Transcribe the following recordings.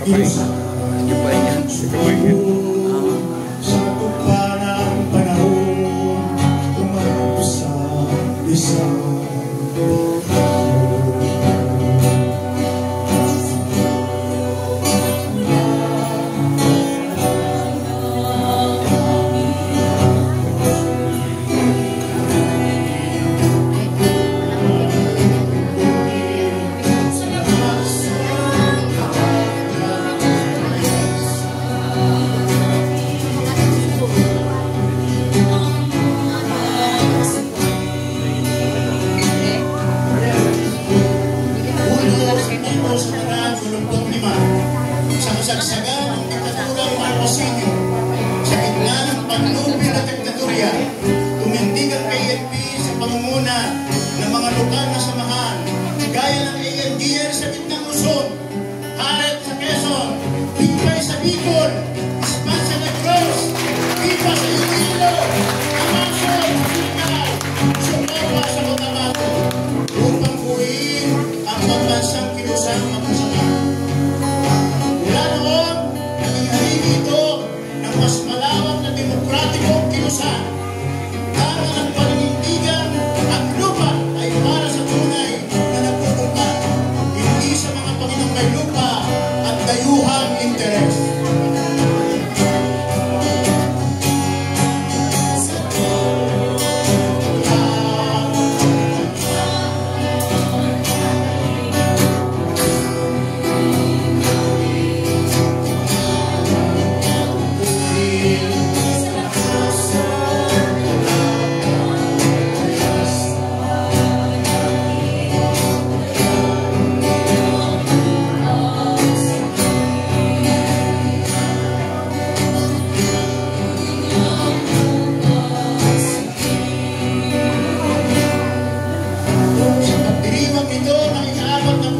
kilusan. Sa tugma ng panahon, tumakbo sa isang sa kasagsagan ng diktaturang Marcosino, sa gitna ng panlupil at diktatorya, tumindig ang ANP sa pangunguna ng mga lokal na samahan, gaya ng ANDR sa gitnang Luzon, Haret sa Quezon, Higpay sa Bicol, Ispan sa Negros, Ipa sa Iloilo, Amaso, Sigaw, Socorro sa Cotabato, upang buuin ang pagbansang kilusang magkasama. Mula noon, naging haligi ito ng mas malawak na demokratikong kilusan. Tama ng paninindigan, ang lupa ay para sa tunay na nagpupunta, hindi sa mga Panginoong may lupa at dayuhang interes.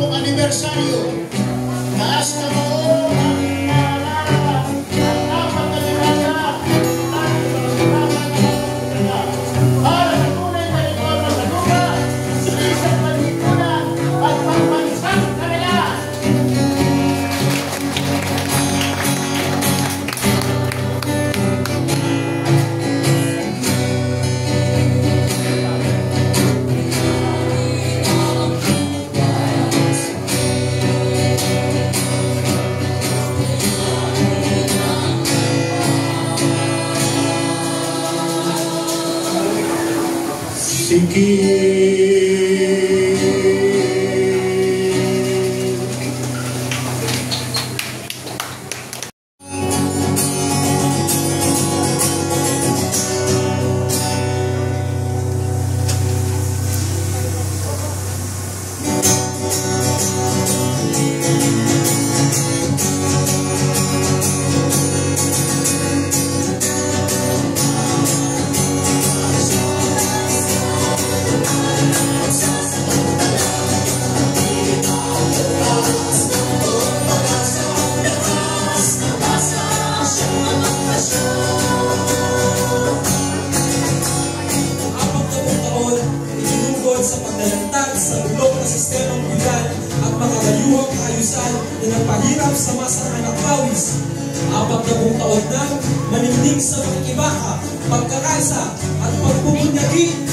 Anibersaryo, taas na mo ang nalalaman at dapat na nilasa para sa tunay na reforma sa lupa, isang panlipunan at pagbansang kalayaan. Sige. sa paglalantad sa bulok na sistemang legal at makakayuhang kaayusan na nagpahirap sa masa ng anak pawis. 40 taon na manimning sa pakikibaka, pagkakaisa at pagpupunyagi.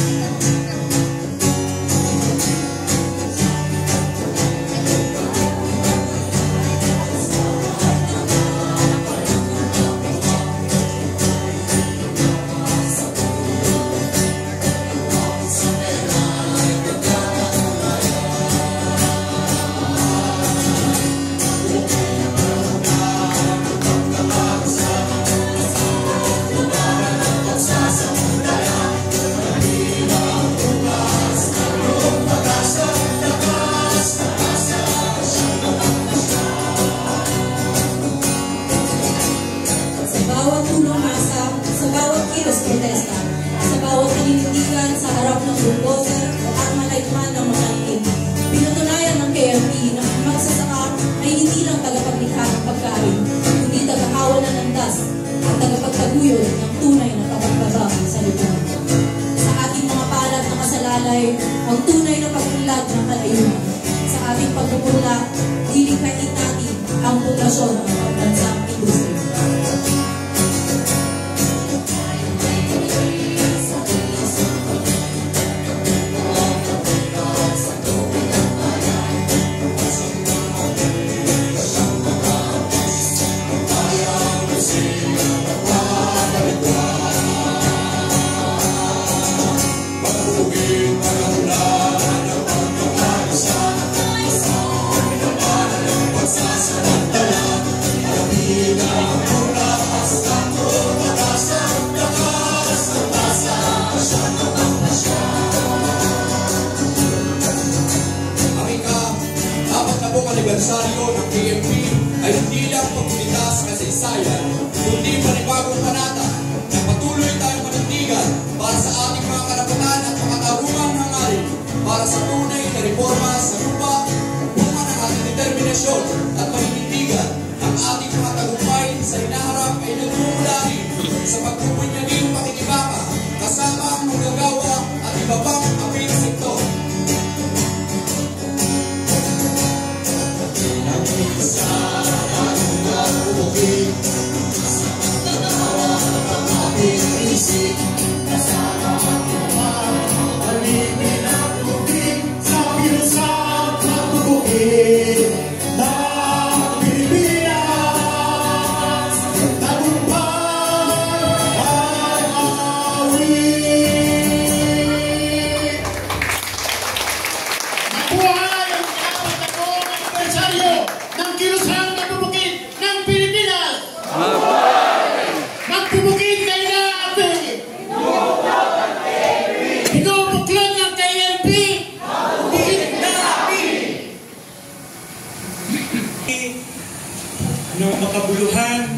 ng makabuluhan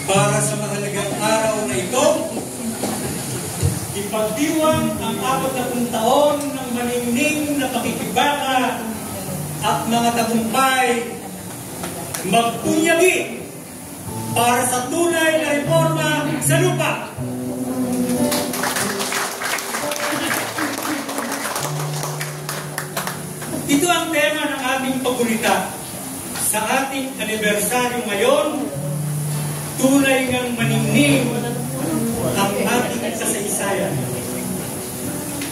para sa mahalagang araw na ito, ipagdiwang ang 40 taon ng maningning na pakikibaka at mga tagumpay, magpunyagi para sa tunay na reforma sa lupa. Ito ang tema ng aming paggunita. Sa ating anibersaryo ngayon, tunay ngang maningning ang ating kasaysayan.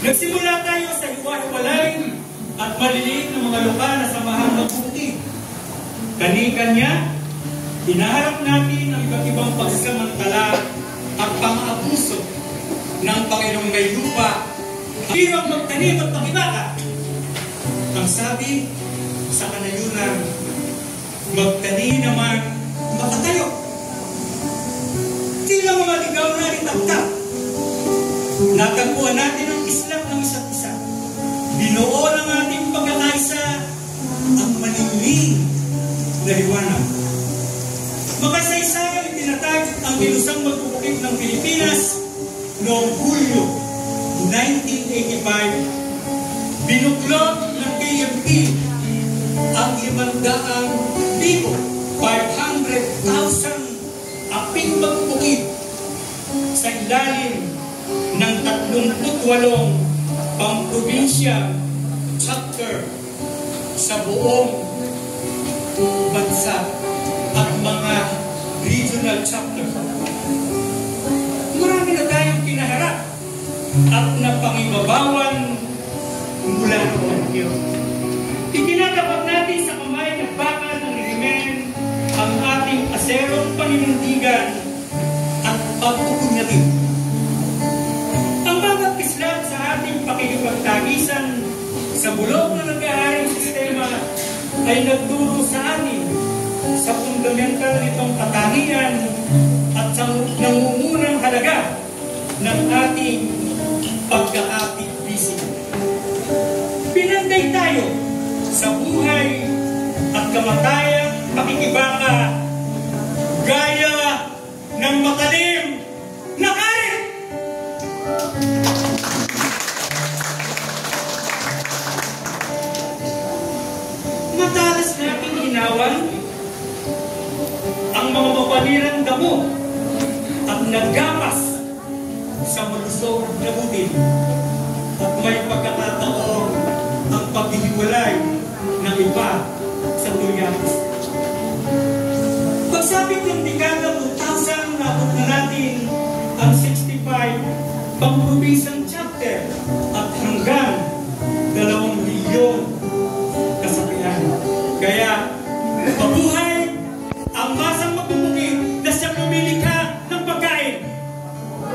Nagsimula tayo sa hiwa-hiwalay at maliliit na mga lupa na samahang magbuti. Kani-kanya, hinaharap natin ang iba't ibang pagsamantala at pang-abuso ng Panginoong may lupa. Hirap magtanim at pakibaka. Ang sabi sa kanayunan, magtani naman makatayo. Tila mga ligaw na ritagtag. Natagpuan natin ang islap ng isa't isa. Binuo ng ating pagkakaisa ang maningning na liwanag. Makasaysay tinatag ang ilusang magpupukit ng Pilipinas noong Hulyo 1985. Binuklod ng KMP ang 500,000 aping magpukit sa ilalim ng 38 pang-probinsya chapter sa buong bansa at mga regional chapter. Marami na tayong kinaharap at napangibabawan mula noon. Itinatapat natin sa kamay ng bakal ng rehimen ang ating aserong paninindigan at pagpupunyatin. Ang bawat kislap sa ating pakikipagtagisan sa bulok na nag-aaring sistema ay nagturo sa atin sa fundamental nitong katangian at sa nangungunang halaga ng ating pagkakapit-bisig. Pinanday tayo sa buhay at kamatayang pakikibaka gaya ng matalim na karit. Matalas nating hinawan ang mga mapanirang damo at naggapas sa malusog na butil at may pagkakataon ang paghihiwalay ng iba sa tulyas. Pagsapit ng dekada 2000, naabot na natin ang 65 pang-probinsang chapter at hanggang 2 milyon kasapian. Kaya, mabuhay ang masang magpupukit na siyang lumilikha ng pagkain.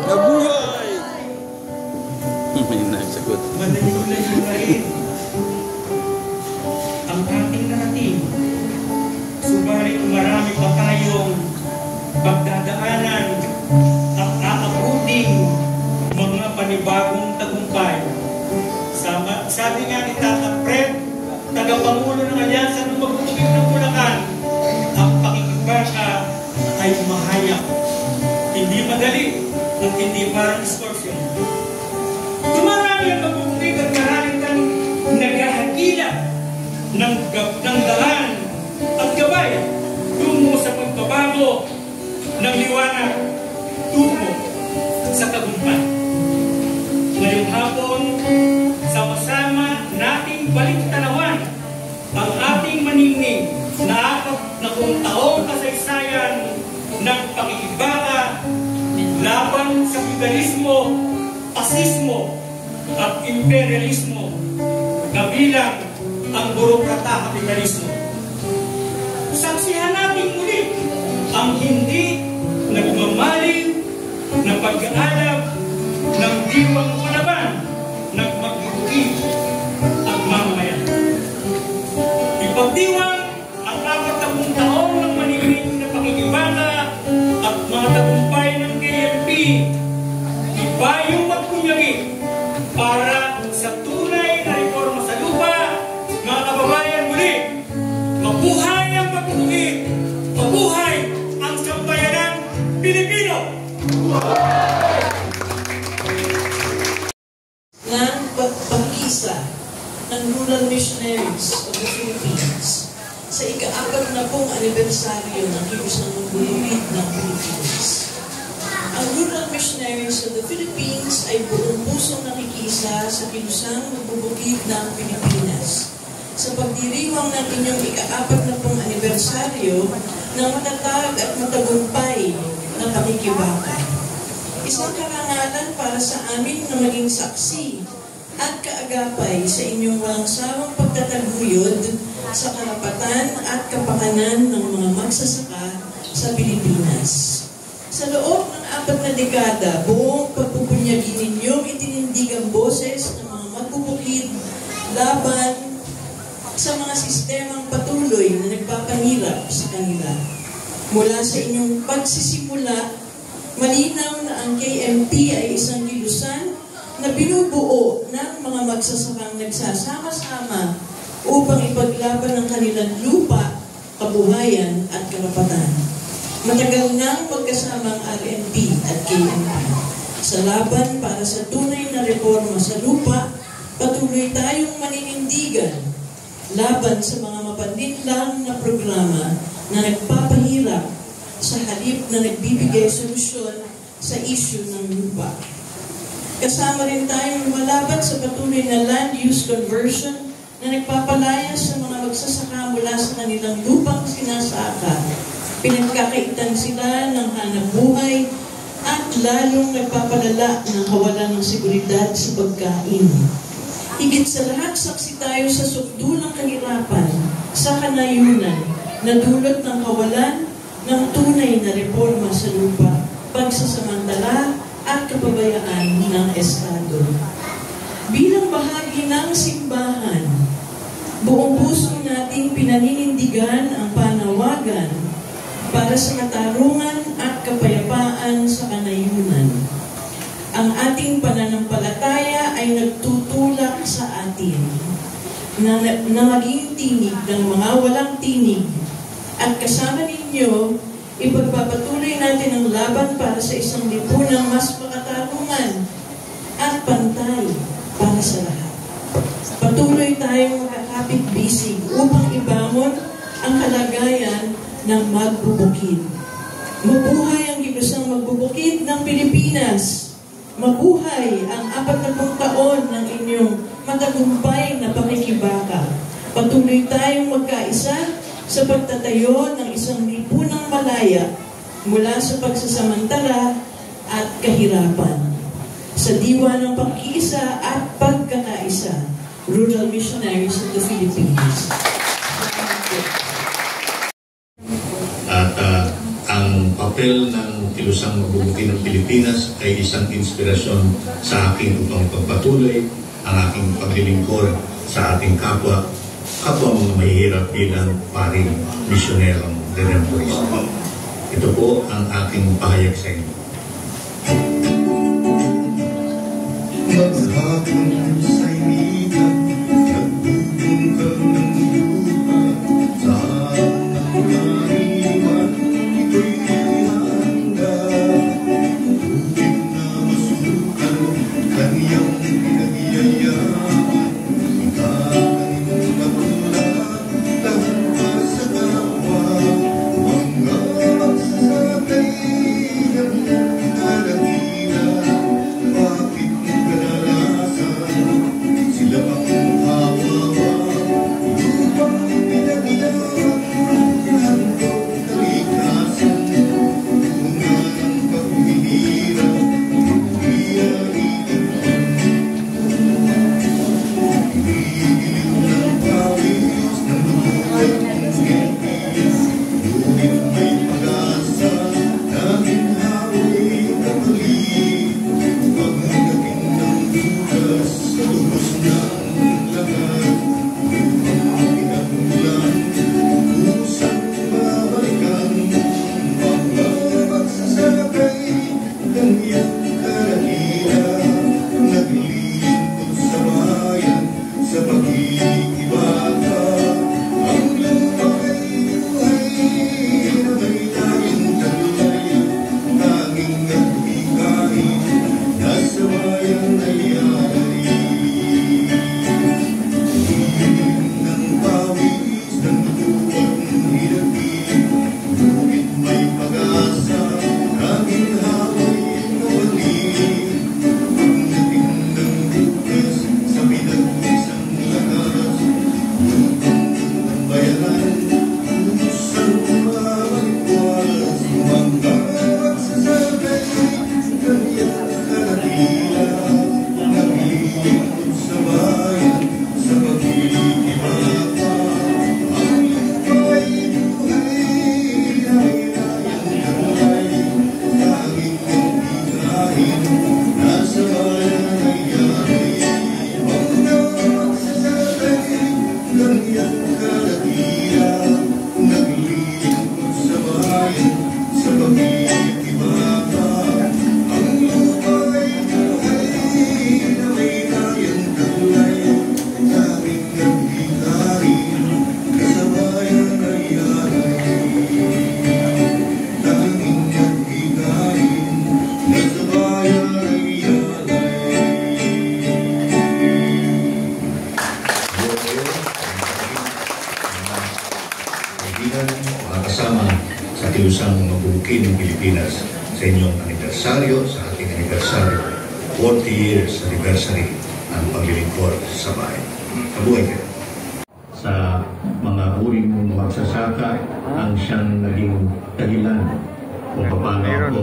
Mabuhay! May nasagot. Malayo-layo na rin ang ating narating. Subalit marami pa tayong pagdadaanan at aabuting mga panibagong tagumpay. Sabi nga ni Tata Fred, tagapangulo ng Alyansa ng Pagpupukit ng Bulacan, ang pakikibaka ay mahayag. Hindi madali at hindi parang excursion. Dumarami ang pagpupukit at maraming kang naghahagila ng daan at gabay tungo sa pagbabago ng liwanag, tungo sa tagumpay. Ngayong hapon, sama-sama nating balik-tanawan ang ating maningning 10 taong kasaysayan ng pakikibaka laban sa feudalismo, pasismo at imperialismo, kabilang ang burokrata kapitalismo. Saksihan natin muli ang hindi nagmamaling na pag-aalab ng diwang palaban ng magbubuti at mamamayan. Ipagdiwang ang 40 taon ng maniling na pakikibaka at mga tagumpay ng KMP. Iba yung magkunyagi para sa tunay na reforma sa lupa. Mga kababayan, muli, mabuhay ang pagbubuti, mabuhay ang sambayanang Pilipino! Ng pagpapakisa ng Rural Missionaries of the Philippines sa ika-40 anibersaryo ng kilusang magbubukid ng Pilipinas. Ang Rural Missionaries of the Philippines ay buong pusong nakikisa sa kilusang magbubukid ng Pilipinas sa pagdiriwang ng inyong ika-40 anibersaryo ng matatag at matagumpay na pakikibaka. Isang karangalan para sa amin na maging saksi at kaagapay sa inyong walang sawang pagtataguyod sa karapatan at kapakanan ng mga magsasaka sa Pilipinas. Sa loob ng 4 na dekada, buong pagpupunyagi ninyong itinindig ang boses ng mga magbubukid laban sa mga sistemang patuloy na nagpapahirap sa kanila. Mula sa inyong pagsisimula, malinaw na ang KMP ay isang kilusan na binubuo ng mga magsasakang nagsasama-sama upang ipaglaban ang kanilang lupa, kabuhayan at karapatan. Matagal nang magkasama ang RNP at KMP. Sa laban para sa tunay na reforma sa lupa, patuloy tayong maninindigan laban sa mga mapanlinlang na programa na nagpapahirap sa halip na nagbibigay solusyon sa issue ng lupa. Kasama rin tayong lumalaban sa patuloy na land use conversion na nagpapalayas sa mga magsasaka mula sa kanilang lupang sinasaka. Pinagkakaitan sila ng hanap buhay at lalong nagpapalala ng kawalan ng seguridad sa pagkain. Higit sa lahat, saksi tayo sa sukdulang kahirapan sa kanayunan na dulot ng kawalan ng tunay na reforma sa lupa, pagsasamantala at kapabayaan ng Estado. Bilang bahagi ng simbahan, buong puso nating pinaninindigan ang panawagan para sa katarungan at kapayapaan sa kanayunan. Ang ating pananampalataya ay nagtutulak sa atin na maging tinig ng mga walang tinig. At kasama ninyo, ipagpapatuloy natin ang laban para sa isang lipunang mas makatarungan at pantay para sa lahat. Patuloy tayong makakapit-bisig upang ibangon ang kalagayan ng magbubukid. Mabuhay ang kilusang magbubukid ng Pilipinas. Mabuhay ang 40 taon ng inyong matagumpay na pakikibaka. Patuloy tayong magkaisa sa pagtatayo ng isang lipunang malaya mula sa pagsasamantala at kahirapan. Sa diwa ng pag-iisa at pagkakaisa, Rural Missionaries of the Philippines. At ang papel ng kilusang magbubukid ng Pilipinas ay isang inspirasyon sa akin upang pagpatuloy ang aking paglilingkod sa ating kapwa mga mahihirap bilang paring misyonerong redemptorista. Ito po ang aking pahayag sa inyo. Maghapon sa initan, nagbubungkag ng lupa, saan ang naiwan, ito'y handa. Tubig na masukan, kaniyang pinagyayaan, ikakanin magulang, lahat pa sa kapwa, mga magsasakay ng kalagina, bakit kadalasan mga kasama sa kilusang mabubukin ng Pilipinas sa inyong anibersaryo, sa ating anibersaryo, 40 years anniversary ng paglilingkod sa bayan. Mabuhay kayo. Sa mga uring magsasaka ang siyang naging dahilan kung paano ako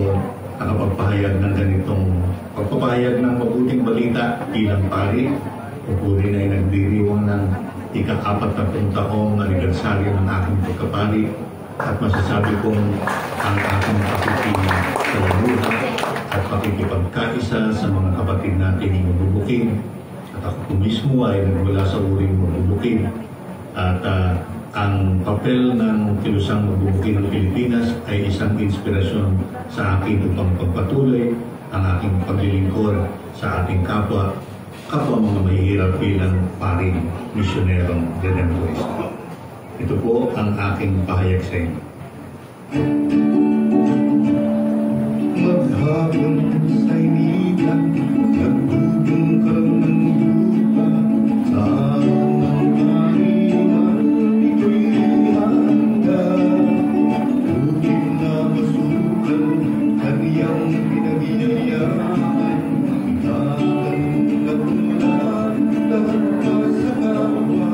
nakapagpahayag ng ganitong pagpapahayag ng mabuting balita bilang pari. Ako rin ay nagdiriwang ng ika-40 taong anibersaryo ng aking pagkapari at masasabi kong ang aking pakikipagkalamuha at pakikipagkaisa sa mga kapatid nating mabubuking at ako mismo ay nagmula sa uring mabubuking at ang papel ng kilusang mabubuking ng Pilipinas ay isang inspirasyon sa akin upang pagpatuloy ang aking paglilingkod sa ating kapwa mga mahihirap bilang paring misyonerong redemptorista. Ito po ang aking pahayag sa inyo. Maghapon sa initan, nagbubungkang ng lupa, sa ng kaiman, ito'y handa. Lugin na masukan, kaniyang pinagyayaman, itatanong na bulan, lahat pa sa kawa,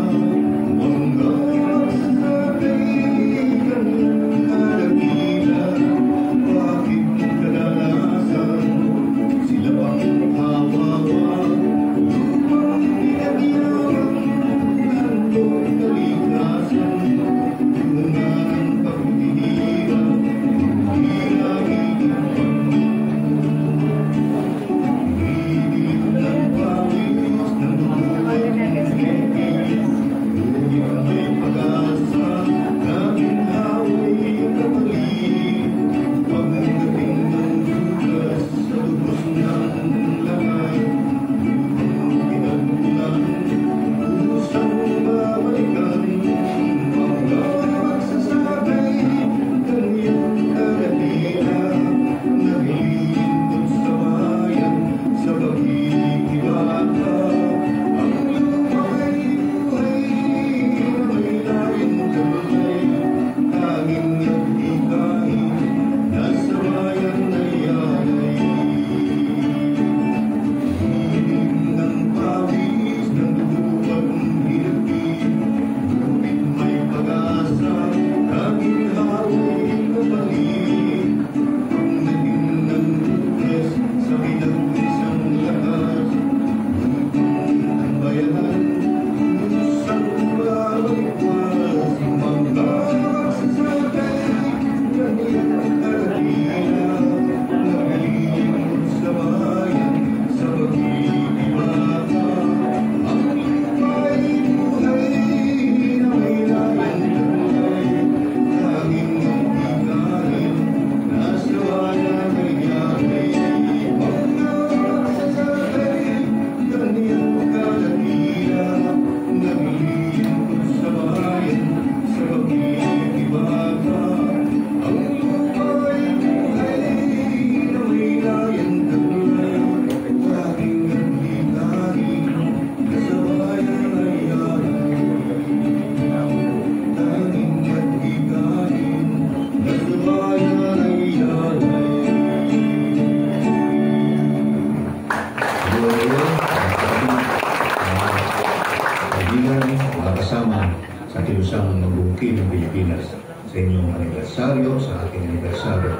sa kilusang mabubuking ng Pilipinas sa inyong anibersaryo, sa ating anibersaryo,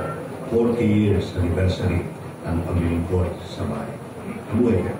40 years anniversary ng paglilingkod sa bayan. Mabuhay kayo.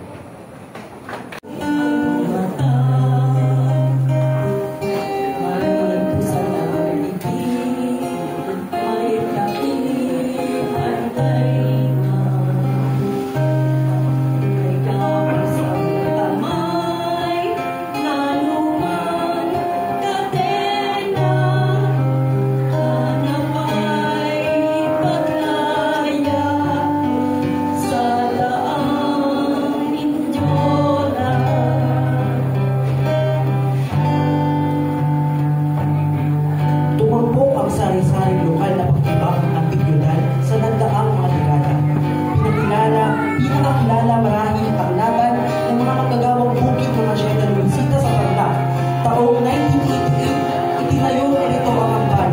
Sari-sari lokal na pagkibang ng Bidyonal sa nagdaang mga dekada. Pinakakilala marahil ang laban ng mga magagawang bukid ng Asyenda Luisita sa Tarlac. Taong 1988, itinayo nito ang hanggan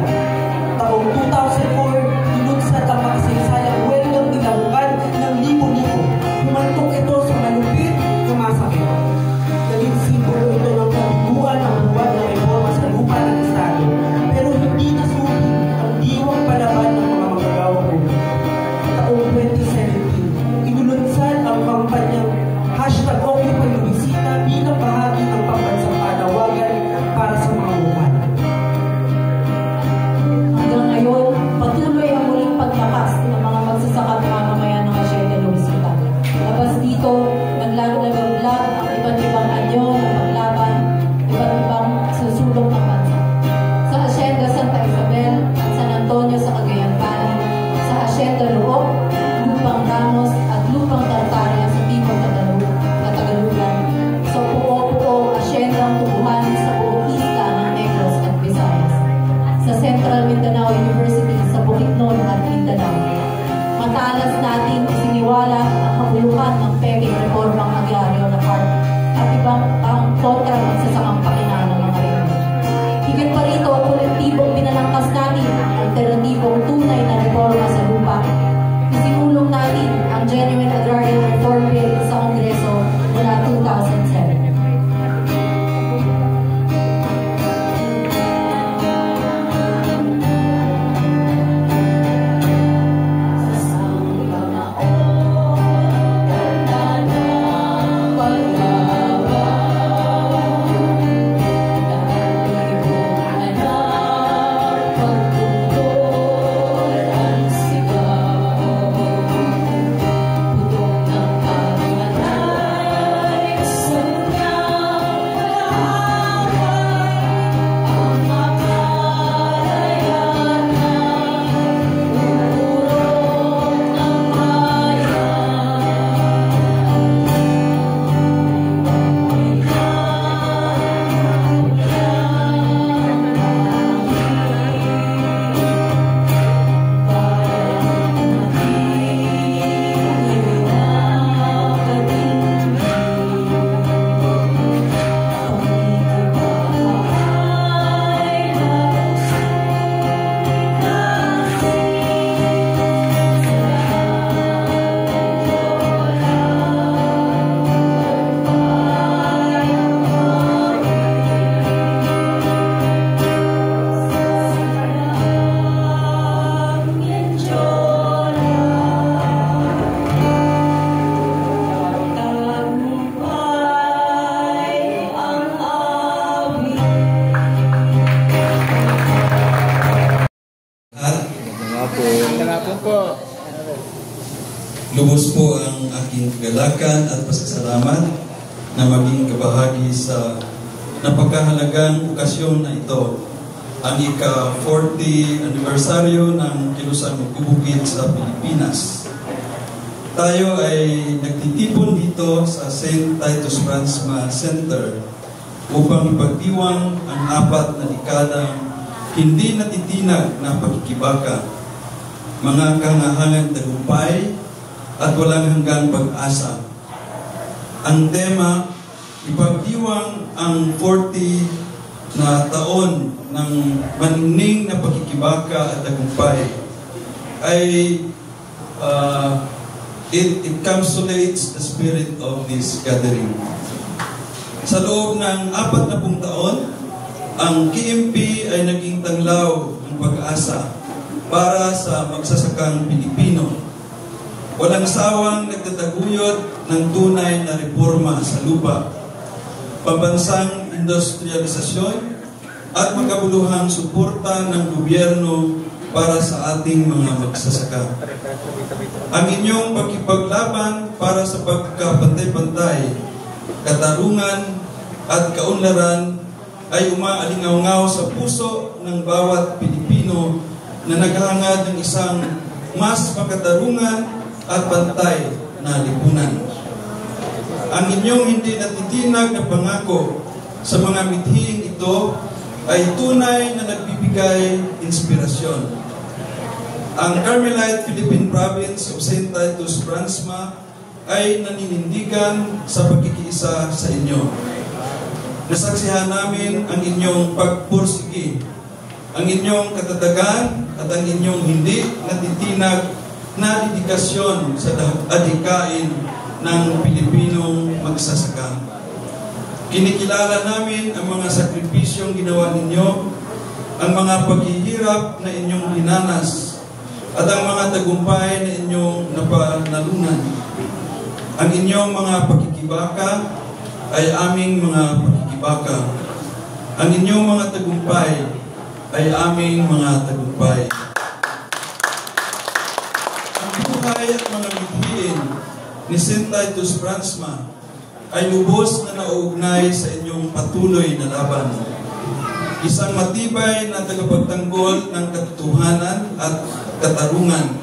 Mindanao University sa Bukidnon at Mindanao. Matalas natin isiniwala ang kabuluhan ng peke reformang agraryo na CARP at ibang ang kontra ng sasamang pakinaan ng mga ito. Higit pa rito, kolektibong binalangkas natin ang alternatibong tunay na reforma sa lupa. Isinulong natin ang Genuine Agrarian Reform Bill sa Kongreso mula 2007. Lubos po ang aking kagalakan at pasasalamat na maging kabahagi sa napakahalagang okasyon na ito, ang ika-40 anibersaryo ng Kilusang Magbubukid sa Pilipinas. Tayo ay nagtitipon dito sa St. Titus Brandsma Center upang ipagdiwang ang 4 na dekadang hindi natitinag na pagkikibaka, mga kahangahangang tagumpay at walang hanggang pag-asa. Ang tema, ipagdiwang ang 40 na taon ng maningning na pagkikibaka at tagumpay, ay it encapsulates the spirit of this gathering. Sa loob ng 40 taon, ang KMP ay naging tanglaw ng pag-asa para sa magsasakang Pilipino. Walang sawang nagtataguyod ng tunay na reforma sa lupa, pambansang industrialisasyon at makabuluhang suporta ng gobyerno para sa ating mga magsasaka. Ang inyong pagkipaglaban para sa pagkapantay-pantay, katarungan at kaunlaran ay umaalingaw-ngaw sa puso ng bawat Pilipino na naghahangad ng isang mas makatarungan at pantay na lipunan. Ang inyong hindi natitinag na pangako sa mga mithiing ito ay tunay na nagbibigay inspirasyon. Ang Carmelite Philippine Province of St. Titus Brandsma ay naninindigan sa pagkikiisa sa inyo. Nasaksihan namin ang inyong pagpursige, ang inyong katatagan at ang inyong hindi natitinag na dedikasyon sa adhikain ng Pilipinong magsasaka. Kinikilala namin ang mga sakripisyong ginawa ninyo, ang mga paghihirap na inyong dinanas, at ang mga tagumpay na inyong napanalunan. Ang inyong mga pakikibaka ay aming mga pakikibaka. Ang inyong mga tagumpay ay aming mga tagumpay. At mga mithiin ni St. Titus Brandsma ay lubos na nauugnay sa inyong patuloy na laban. Isang matibay na tagapagtanggol ng katotohanan at katarungan.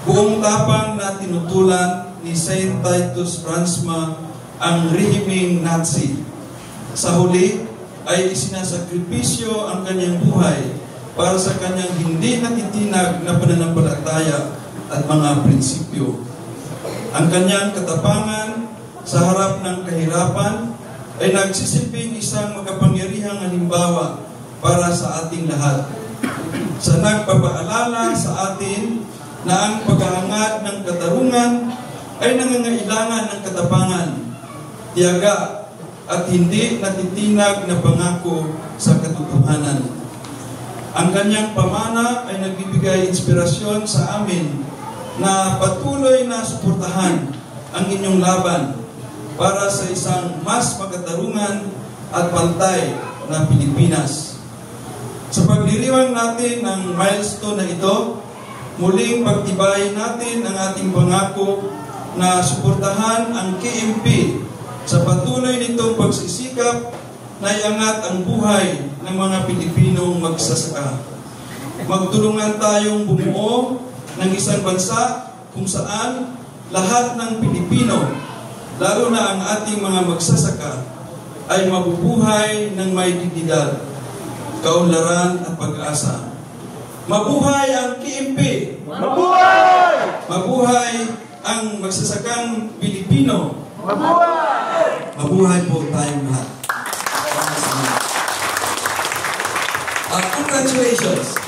Buong tapang na tinutulan ni St. Titus Brandsma ang rehimeng Nazi. Sa huli ay isinasakripisyo ang kanyang buhay para sa kanyang hindi natitinag na pananampalataya at mga prinsipyo. Ang kanyang katapangan sa harap ng kahirapan ay nagsisilbing isang makapangyarihang halimbawa para sa ating lahat. Sa nagpapaalala sa atin na ang paghahangad ng katarungan ay nangangailangan ng katapangan, tiyaga, at hindi natitinag na pangako sa katotohanan. Ang kanyang pamana ay nagbibigay inspirasyon sa amin na patuloy na suportahan ang inyong laban para sa isang mas makatarungan at pantay na Pilipinas. Sa pagdiriwang natin ng milestone na ito, muling pagtibayin natin ang ating pangako na suportahan ang KMP sa patuloy nitong pagsisikap na iangat ang buhay ng mga Pilipinong magsasaka. Magtulungan tayong bumuo ng isang bansa kung saan lahat ng Pilipino, lalo na ang ating mga magsasaka, ay mabubuhay ng may dignidad, kaunlaran at pag-asa. Mabuhay ang KMP! Mabuhay! Mabuhay ang magsasakang Pilipino! Mabuhay! Mabuhay po tayong lahat. Congratulations!